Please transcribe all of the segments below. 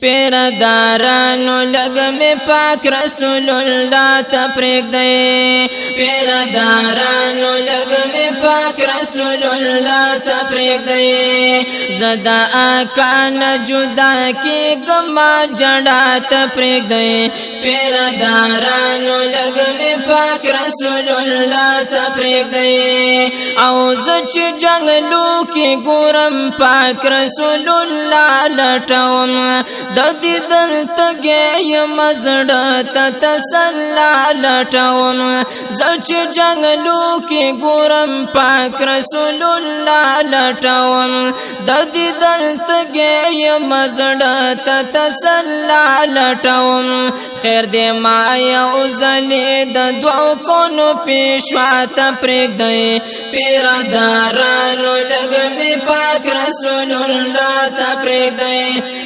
پیردارانو لگ میں پاک رسول اللہ تپریک دے پیردارانو لگ میں پاک رسول اللہ تپریک دے زدا آقا نہ جدا کی گما جڑا تپریک دے پیردارانو لگ میں پاک رسول اللہ تپریک دے او زچ جنگلو کی گورم پاک رسول اللہ لٹوم ددی دلتا گئی مزڑتا تسلا لٹاون زچ جنگلو کی گورم پاک رسول اللہ لٹاون ددی دلتا گئی مزڑتا تسلا لٹاون خیر دے مایا ازلی دا دعو کونو پیشواتا پریک دے پیردارانو لگ میں پاک رسول اللہ تا پریک دے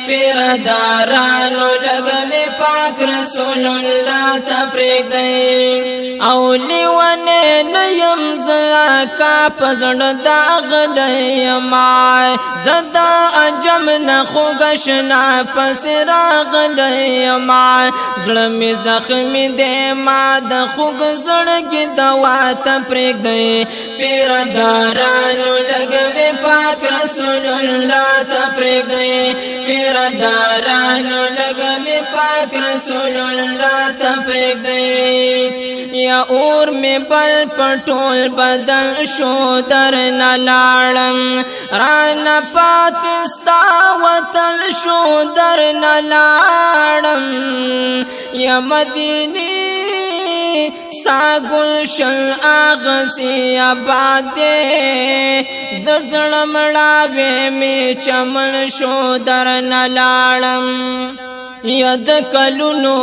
پیردارانو لگ میں پاک رسول اللہ تپریک دے اولی ونے نیم زاکا پزڑ داغ لیم آئے زدا عجم نخوگشنا پس راغ لیم آئے زڑمی زخمی دے ما دا خوگ زڑگی دوا تپریک دے پیردارانو لگ میں پاک رسول اللہ تپریک دے پیردارانو لگ میں پاک رسول اللہ تپریک دے یا اور میں بل پٹول بدل شو در نلالم رانا پاکستا وطن شو در نلالم یا مدینی ستا گلشن آغسی آبادے دزڑ مڑاوے میں چمن شو در نلالم ید کلونو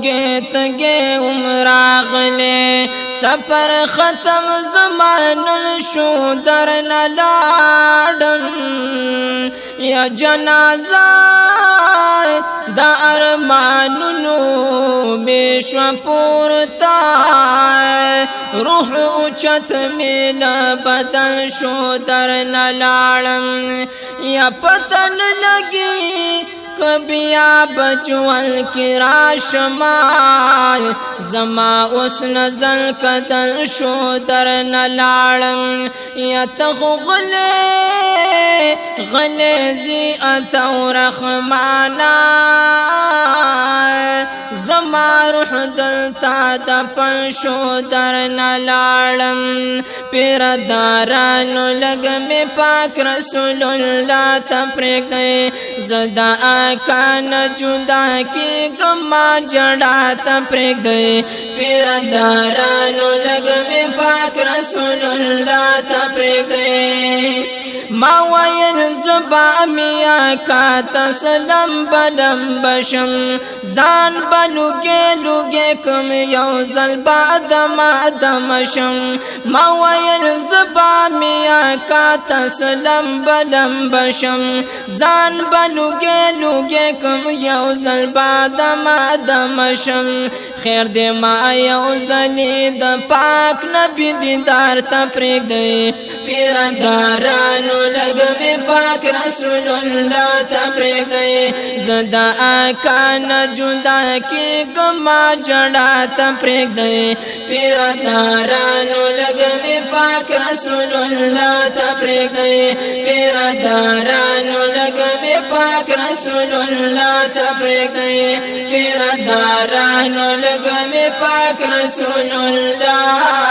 گیت گے عمراغلے سفر ختم زمان شو در نلالم یا جنازہ دا ارمانونو بیشو پورتا روح اچت میلا بدل شو در نلالم یا پتن لگی کبیا بچوال کی راشمال زما اس نزل کدل شو در نلالم یا تخو غلیزی اتو رخمانا زما روح دلتا دپن شو در نلالم پیردارانو لگ میں پاک رسول اللہ تپریک دے زدا آقا نہ جدا کی گما جڑا تپریک دے پیردارانو لگ میں پاک رسول اللہ تپریک دے ما ویل زبا میا کا تسلم بلم بشم زان بلوگے کم یوزل بعدم آدمشم ما ویل زبا میا کا تسلم بلم بشم زان بلوگے کم یوزل بعدم آدمشم خیر دے ما یوزلی دا پاک نبی دیدار تپریک دے پیردارانو لگ میں پاک رسول اللہ تپریک دے زدا آقا نہ جدا کی گما جڑا تپریک دے پیردارانو لگ میں پاک رسول اللہ تپریک دے پیردارانو لگ میں پاک رسول اللہ تپریک دے پیردارانو لگ میں پاک رسول اللہ